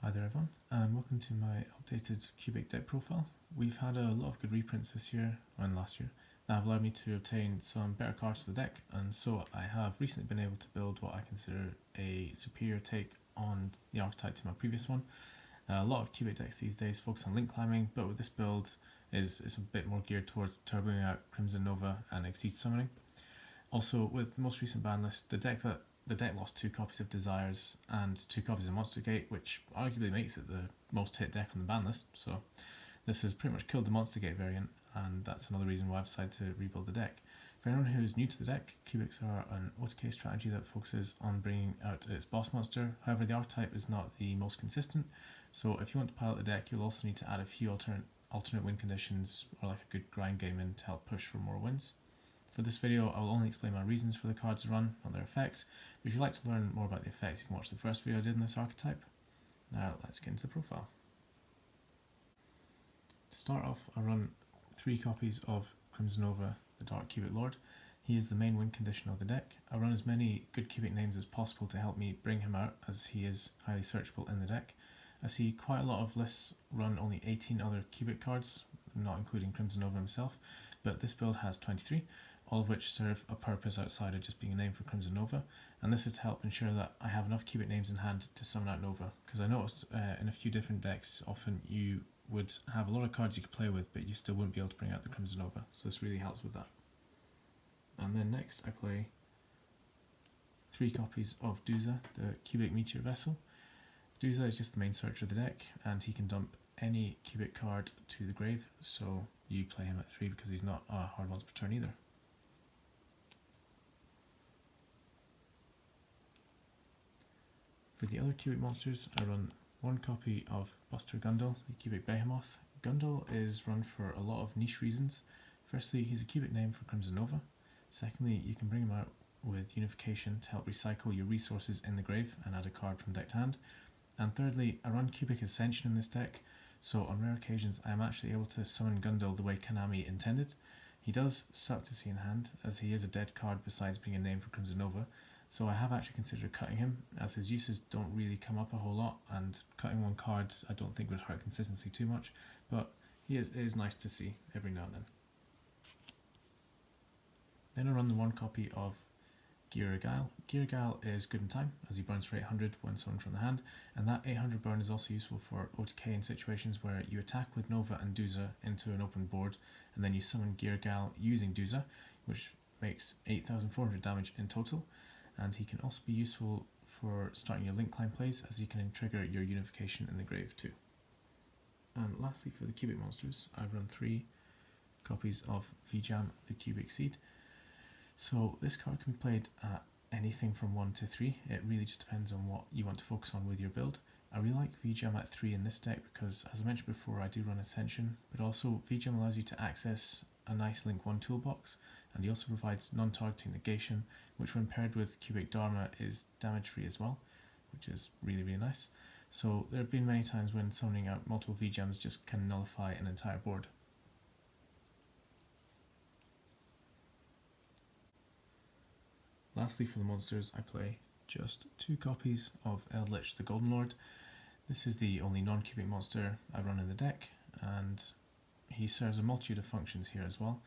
Hi there everyone, and welcome to my updated Cubic deck profile. We've had a lot of good reprints this year and last year that have allowed me to obtain some better cards to the deck, and so I have recently been able to build what I consider a superior take on the archetype to my previous one. A lot of Cubic decks these days focus on link climbing, but with this build it's a bit more geared towards turboing out Crimson Nova and Exceed summoning. Also, with the most recent ban list, the deck lost 2 copies of Desires and 2 copies of Monster Gate, which arguably makes it the most hit deck on the ban list, so this has pretty much killed the Monster Gate variant, and that's another reason why I've decided to rebuild the deck. For anyone who is new to the deck, Cubics are an OTK strategy that focuses on bringing out its boss monster. However, the archetype is not the most consistent, so if you want to pilot the deck, you'll also need to add a few alternate win conditions or like a good grind game in to help push for more wins. For this video, I will only explain my reasons for the cards to run, not their effects. But if you'd like to learn more about the effects, you can watch the first video I did in this archetype. Now, let's get into the profile. To start off, I run 3 copies of Crimson Nova, the Dark Cubic Lord. He is the main win condition of the deck. I run as many good Cubic names as possible to help me bring him out, as he is highly searchable in the deck. I see quite a lot of lists run only 18 other Cubic cards, not including Crimson Nova himself, but this build has 23. All of which serve a purpose outside of just being a name for Crimson Nova, and this is to help ensure that I have enough Cubic names in hand to summon out Nova, because I noticed in a few different decks often you would have a lot of cards you could play with, but you still wouldn't be able to bring out the Crimson Nova, so this really helps with that. And then next I play 3 copies of Duza, the Cubic Meteor Vessel. Duza is just the main searcher of the deck, and he can dump any Cubic card to the grave, so you play him at 3 because he's not a hard once per turn either. For the other Cubic monsters, I run 1 copy of Buster Gundle, the Cubic Behemoth. Gundle is run for a lot of niche reasons. Firstly, he's a Cubic name for Crimson Nova. Secondly, you can bring him out with Unification to help recycle your resources in the grave and add a card from deck to hand. And thirdly, I run Cubic Ascension in this deck, so on rare occasions I am actually able to summon Gundle the way Konami intended. He does suck to see in hand, as he is a dead card besides being a name for Crimson Nova, so I have actually considered cutting him, as his uses don't really come up a whole lot, and cutting 1 card I don't think would hurt consistency too much, but it is nice to see every now and then. Then I run the 1 copy of Giragail. Giragail is good in time, as he burns for 800 when summoned from the hand, and that 800 burn is also useful for OTK in situations where you attack with Nova and Duza into an open board, and then you summon Giragail using Duza, which makes 8,400 damage in total. And he can also be useful for starting your link climb plays, as you can trigger your Unification in the grave too. And lastly, for the Cubic monsters, I run 3 copies of Vjam, the Cubic Seed. So this card can be played at anything from 1 to 3, it really just depends on what you want to focus on with your build. I really like Vjam at 3 in this deck because, as I mentioned before, I do run Ascension, but also Vjam allows you to access a nice Link 1 toolbox, and he also provides non-targeting negation, which when paired with Cubic Dharma is damage free as well, which is really nice. So there have been many times when summoning out multiple Vjams just can nullify an entire board. Lastly, for the monsters, I play just 2 copies of Eldlich, the Golden Lord. This is the only non-Cubic monster I run in the deck, and he serves a multitude of functions here as well.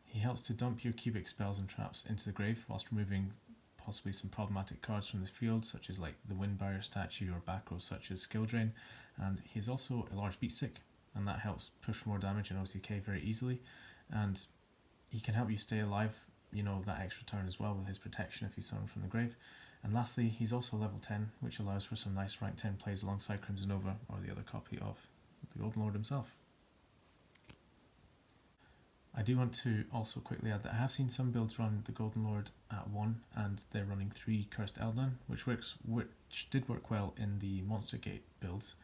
He helps to dump your Cubic spells and traps into the grave whilst removing possibly some problematic cards from the field, such as like the Wind Barrier statue or back row such as Skill Drain, and he's also a large beat stick, and that helps push for more damage in OTK very easily, and he can help you stay alive, that extra turn as well with his protection if he's summoned from the grave. And lastly, he's also level 10, which allows for some nice rank 10 plays alongside Crimson Nova or the other copy of the Golden Lord himself. I do want to also quickly add that I have seen some builds run the Golden Lord at 1 and they're running 3 Cursed Eldon, which did work well in the Monster Gate builds,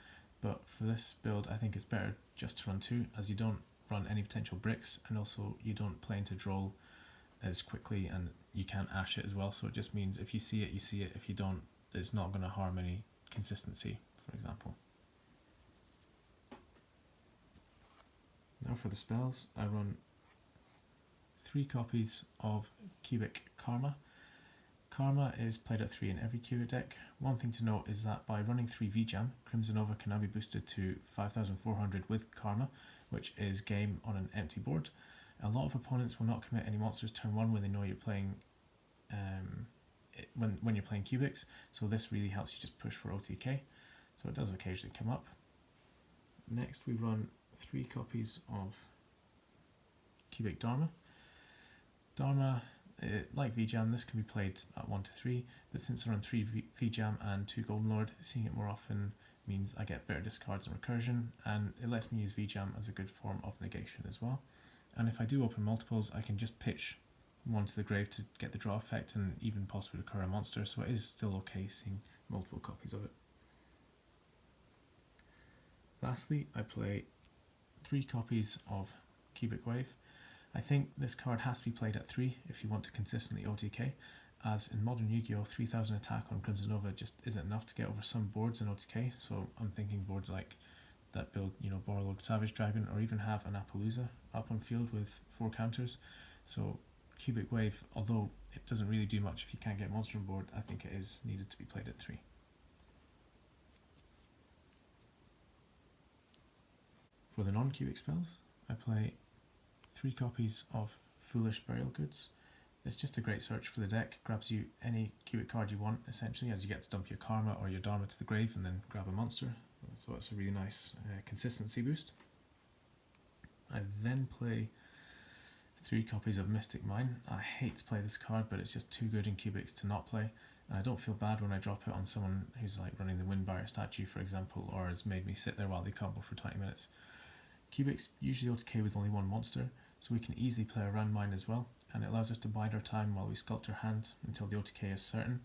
but for this build I think it's better just to run 2, as you don't run any potential bricks, and also you don't play into Droll as quickly, and you can't ash it as well, so it just means if you see it, you see it. If you don't, it's not going to harm any consistency, for example. Now for the spells, I run 3 copies of Cubic Karma. Karma is played at 3 in every cubic deck. One thing to note is that by running 3 VJam, Crimson Nova can now be boosted to 5400 with Karma, which is game on an empty board. A lot of opponents will not commit any monsters turn 1 when they know you're playing when you're playing cubics, so this really helps you just push for OTK, so it does occasionally come up. Next we run 3 copies of cubic Dharma. Dharma, like VJam, this can be played at 1 to 3, but since I run 3 VJam and 2 Golden Lord, seeing it more often means I get better discards and recursion, and it lets me use VJam as a good form of negation as well. And if I do open multiples, I can just pitch one to the grave to get the draw effect and even possibly recur a monster, so it is still okay seeing multiple copies of it. Lastly, I play 3 copies of Cubic Wave. I think this card has to be played at 3 if you want to consistently OTK, as in modern Yu-Gi-Oh! 3000 attack on Crimson Nova just isn't enough to get over some boards in OTK, so I'm thinking boards like that build, Borrowlord Savage Dragon, or even have an Appaloosa up on field with 4 counters. So Cubic Wave, although it doesn't really do much if you can't get monster on board, I think it is needed to be played at 3. For the non-cubic spells, I play 3 copies of Foolish Burial Goods. It's just a great search for the deck, grabs you any cubic card you want essentially, as you get to dump your Karma or your Dharma to the grave and then grab a monster, so it's a really nice consistency boost. I then play 3 copies of Mystic Mine. I hate to play this card, but it's just too good in cubics to not play, and I don't feel bad when I drop it on someone who's like running the Windbarrier statue, for example, or has made me sit there while they combo for 20 minutes. Cubics usually OTK with only 1 monster, so we can easily play around mine as well, and it allows us to bide our time while we sculpt our hand until the OTK is certain.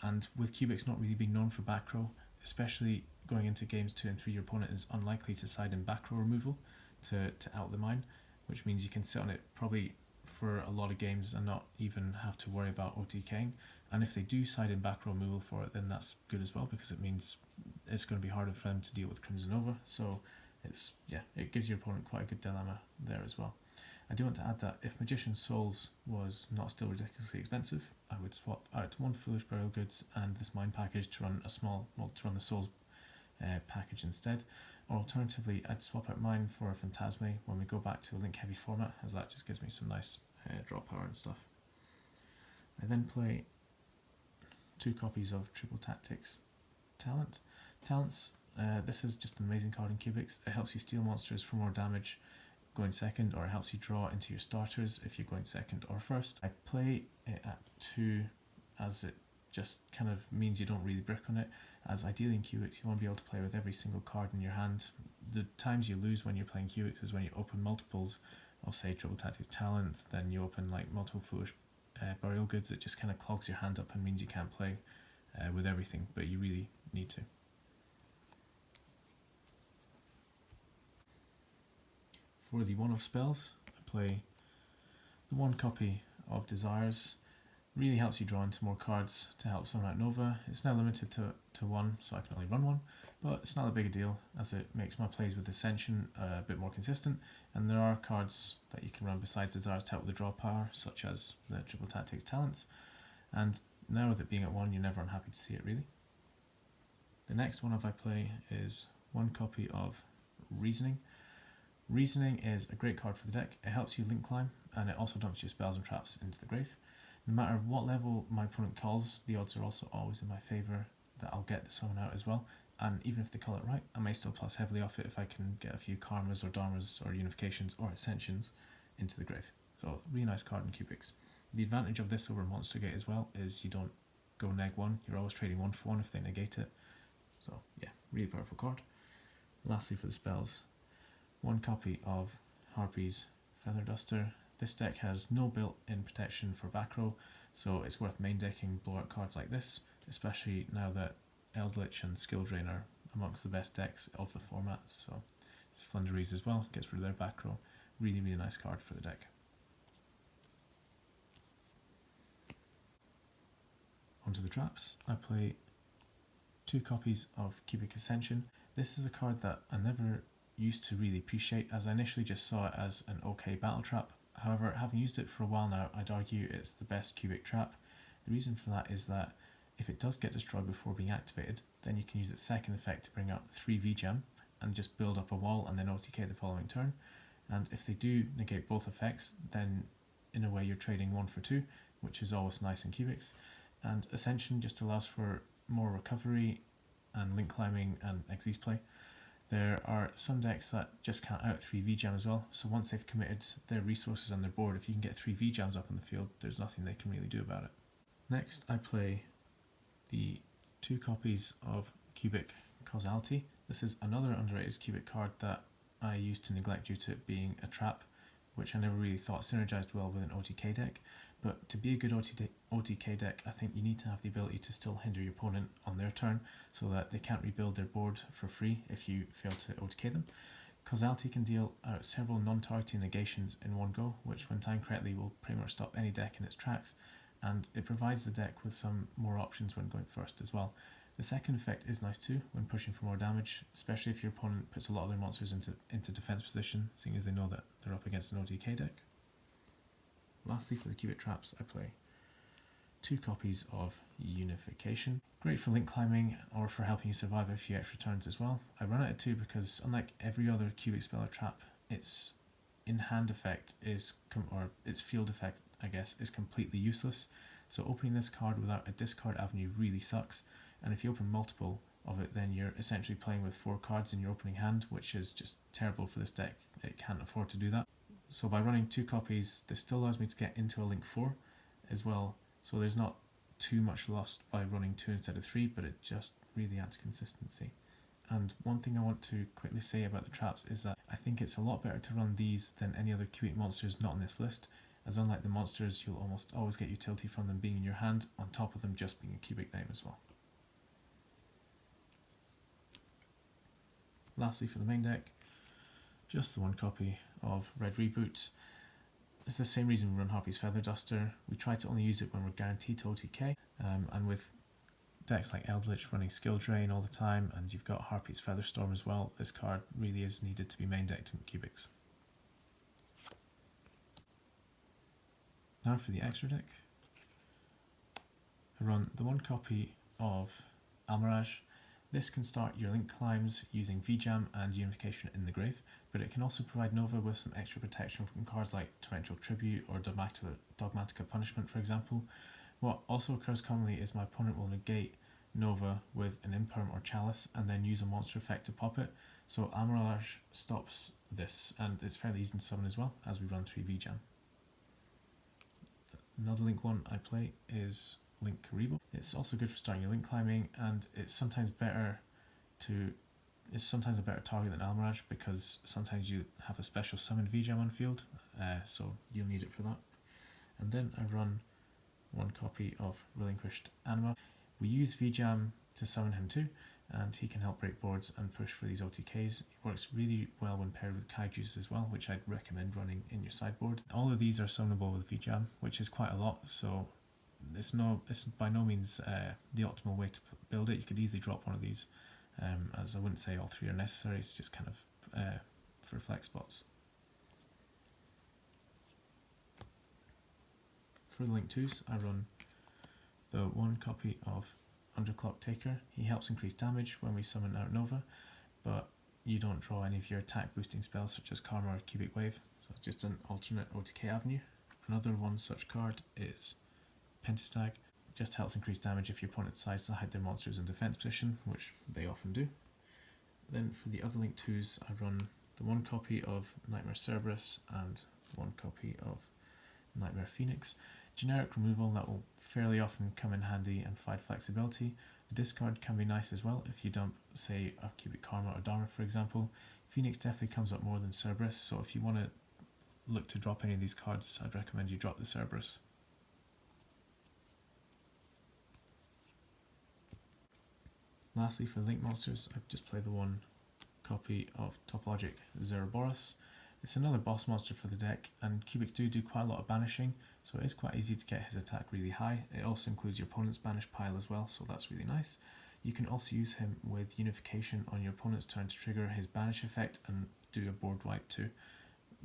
And with cubics not really being known for back row, especially going into games 2 and 3, your opponent is unlikely to side in back row removal to out the mine, which means you can sit on it probably for a lot of games and not even have to worry about OTKing. And if they do side in back row removal for it, then that's good as well, because it means it's going to be harder for them to deal with Crimson Nova. So it gives your opponent quite a good dilemma there as well. I do want to add that if Magician's Souls was not still ridiculously expensive, I would swap out 1 Foolish Burial Goods and this mine package to run to run the Souls package instead. Or alternatively, I'd swap out mine for a Phantasme when we go back to a link heavy format, as that just gives me some nice draw power and stuff. I then play 2 copies of Triple Tactics Talents. This is just an amazing card in cubics. It helps you steal monsters for more damage going second, or it helps you draw into your starters if you're going second or first. I play it at 2 as it just kind of means you don't really brick on it, as ideally in cubics you want to be able to play with every single card in your hand. The times you lose when you're playing cubics is when you open multiples of, say, Triple Tactics Talents, then you open like multiple Foolish Burial Goods. It just kind of clogs your hand up and means you can't play with everything, but you really need to. For the one-off spells, I play the 1 copy of Desires. Really helps you draw into more cards to help summon out Nova. It's now limited to 1, so I can only run 1, but it's not a big deal, as it makes my plays with Ascension a bit more consistent, and there are cards that you can run besides Desires to help with the draw power, such as the Triple Tactics Talents, and now with it being at 1, you're never unhappy to see it really. The next one I play is 1 copy of Reasoning. Reasoning is a great card for the deck. It helps you link climb, and it also dumps your spells and traps into the grave. No matter what level my opponent calls, the odds are also always in my favour that I'll get the summon out as well, and even if they call it right, I may still plus heavily off it if I can get a few Karmas or Dharmas or Unifications or Ascensions into the grave. So really nice card in cubics. The advantage of this over Monster Gate as well is you don't go neg 1, you're always trading 1 for 1 if they negate it. So yeah, really powerful card. Lastly, for the spells, 1 copy of Harpy's Feather Duster. This deck has no built-in protection for back row, so it's worth main decking blowout cards like this, especially now that Eldlich and Skill Drain are amongst the best decks of the format. So Flunderies as well, gets rid of their back row. Really, really nice card for the deck. Onto the traps. I play 2 copies of Cubic Ascension. This is a card that I never used to really appreciate, as I initially just saw it as an okay battle trap. However, having used it for a while now, I'd argue it's the best cubic trap. The reason for that is that if it does get destroyed before being activated, then you can use its second effect to bring up 3 VGem and just build up a wall and then OTK the following turn. And if they do negate both effects, then in a way you're trading 1 for 2, which is always nice in cubics. And Ascension just allows for more recovery and link climbing and Xyz play. There are some decks that just can't out 3 VGem as well, so once they've committed their resources on their board, if you can get 3 VGems up on the field, there's nothing they can really do about it. Next, I play the 2 copies of Cubic Causality. This is another underrated Cubic card that I used to neglect due to it being a trap, which I never really thought synergized well with an OTK deck. But to be a good OTK deck, I think you need to have the ability to still hinder your opponent on their turn so that they can't rebuild their board for free if you fail to OTK them. Causality can deal out several non-targeting negations in one go, which when timed correctly will pretty much stop any deck in its tracks, and it provides the deck with some more options when going first as well. The second effect is nice too when pushing for more damage, especially if your opponent puts a lot of their monsters into defense position, seeing as they know that they're up against an OTK deck. Lastly, for the Cubic traps, I play 2 copies of Unification. Great for link climbing or for helping you survive a few extra turns as well. I run it at 2 because unlike every other Cubic spell or trap, its in-hand effect or its field effect, I guess, is completely useless. So opening this card without a discard avenue really sucks. And if you open multiple of it, then you're essentially playing with 4 cards in your opening hand, which is just terrible for this deck. It can't afford to do that. So by running 2 copies, this still allows me to get into a link 4 as well. So there's not too much lost by running 2 instead of 3, but it just really adds consistency. And one thing I want to quickly say about the traps is that I think it's a lot better to run these than any other Cubic monsters not on this list, as unlike the monsters, you'll almost always get utility from them being in your hand, on top of them just being a Cubic name as well. Lastly, for the main deck, just the 1 copy of Red Reboot. It's the same reason we run Harpy's Feather Duster. We try to only use it when we're guaranteed to OTK, and with decks like Eldlich running Skill Drain all the time, and you've got Harpy's Featherstorm as well, this card really is needed to be main decked in Cubics. Now for the extra deck. I run the 1 copy of Almirage. This can start your link climbs using VGem and Unification in the grave, but it can also provide Nova with some extra protection from cards like Torrential Tribute or Dogmatica Punishment, for example. What also occurs commonly is my opponent will negate Nova with an Imperm or Chalice and then use a monster effect to pop it, so Almirage stops this, and it's fairly easy to summon as well, as we run 3 VGem. Another link one I play is Link Karibo. It's also good for starting your link climbing, and it's sometimes a better target than Almirage because sometimes you have a special summon VGem on field, so you'll need it for that. And then I run 1 copy of Relinquished Anima. We use VGem to summon him too, and he can help break boards and push for these OTKs. It works really well when paired with Kaijus as well, which I'd recommend running in your sideboard. All of these are summonable with VGem, which is quite a lot, so it's by no means the optimal way to build it. You could easily drop one of these, as I wouldn't say all 3 are necessary, it's just kind of for flex spots. For the link 2s, I run the 1 copy of Underclock Taker. He helps increase damage when we summon out Nova, but you don't draw any of your attack boosting spells such as Karma or Cubic Wave, so it's just an alternate OTK avenue. Another one such card is Pentastag. Just helps increase damage if your opponent decides to hide their monsters in defense position, which they often do. Then for the other link 2s, I run the 1 copy of Nightmare Cerberus and 1 copy of Nightmare Phoenix. Generic removal that will fairly often come in handy and provide flexibility. The discard can be nice as well if you dump, say, a Cubic Karma or Dharma, for example. Phoenix definitely comes up more than Cerberus, so if you want to look to drop any of these cards, I'd recommend you drop the Cerberus. Lastly, for link monsters, I've just played the 1 copy of Topologic Zeroboros. It's another boss monster for the deck, and Cubics do quite a lot of banishing, so it is quite easy to get his attack really high. It also includes your opponent's banish pile as well, so that's really nice. You can also use him with Unification on your opponent's turn to trigger his banish effect and do a board wipe too.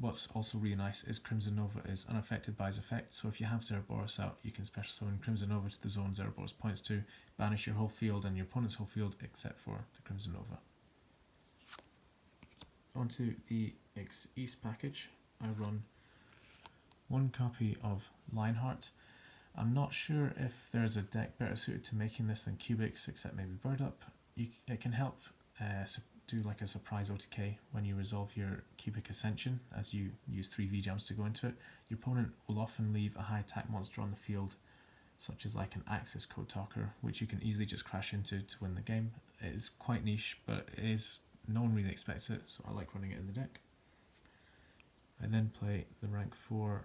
what's also really nice is Crimson Nova is unaffected by his effect, so if you have Zerboros out, you can special summon Crimson Nova to the zone Zerboros points to, banish your whole field and your opponent's whole field except for the Crimson Nova. Onto the East package, I run one copy of Lionheart. I'm not sure if there's a deck better suited to making this than Cubics, except maybe Bird Up. It can help do like a surprise OTK when you resolve your Cubic Ascension, as you use 3 V-Jams to go into it. Your opponent will often leave a high attack monster on the field, such as like an Axis Code Talker, which you can easily just crash into to win the game. It is quite niche, but it is, no one really expects it, so I like running it in the deck. I then play the rank 4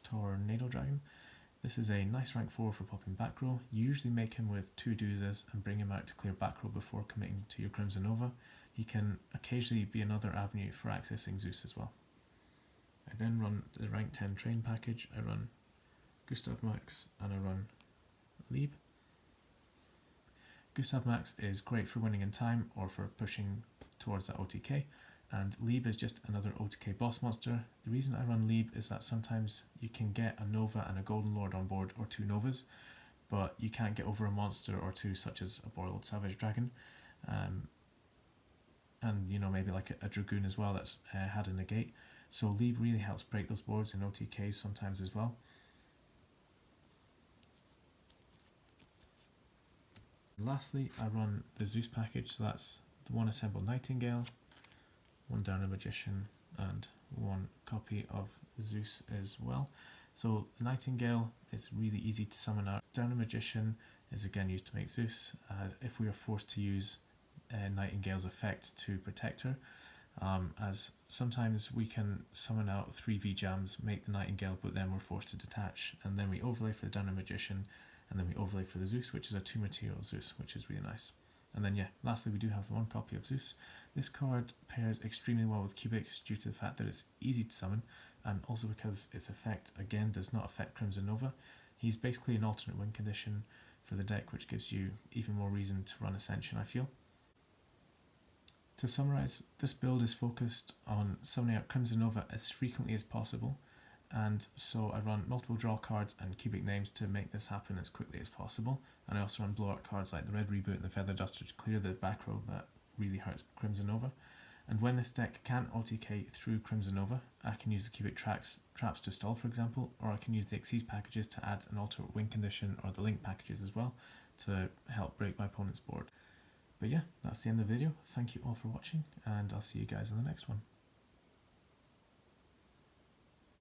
Tornado Dragon. This is a nice rank 4 for popping back row. You usually make him with 2 Doozes and bring him out to clear back row before committing to your Crimson Nova. He can occasionally be another avenue for accessing Zeus as well. I then run the rank 10 train package. I run Gustav Max and I run Lieb. Gustav Max is great for winning in time or for pushing towards that OTK, and Lieb is just another OTK boss monster. The reason I run Lieb is that sometimes you can get a Nova and a Golden Lord on board, or 2 Novas, but you can't get over a monster or 2 such as a Boiled Savage Dragon, and you know, maybe like a Dragoon as well that's had a negate. So Lieb really helps break those boards in OTKs sometimes as well. And lastly, I run the Zeus package, so that's the 1 Assembled Nightingale, 1 Downer Magician, and 1 copy of Zeus as well. So the Nightingale is really easy to summon out. Downer Magician is again used to make Zeus. If we are forced to use Nightingale's effect to protect her, as sometimes we can summon out 3 V-Jams, make the Nightingale, but then we're forced to detach, and then we overlay for the Downer Magician, and then we overlay for the Zeus, which is a 2 material Zeus, which is really nice. And then yeah, lastly we do have 1 copy of Zeus. This card pairs extremely well with Cubics due to the fact that it's easy to summon, and also because its effect again does not affect Crimson Nova. He's basically an alternate win condition for the deck, which gives you even more reason to run Ascension, I feel. To summarise, this build is focused on summoning out Crimson Nova as frequently as possible, and so I run multiple draw cards and cubic names to make this happen as quickly as possible, and I also run blowout cards like the Red Reboot and the Feather Duster to clear the back row that really hurts Crimson Nova. And when this deck can't OTK through Crimson Nova, I can use the cubic traps to stall, for example, or I can use the Xyz packages to add an alternate win condition, or the link packages as well, to help break my opponent's board. But yeah, that's the end of the video. Thank you all for watching, and I'll see you guys in the next one.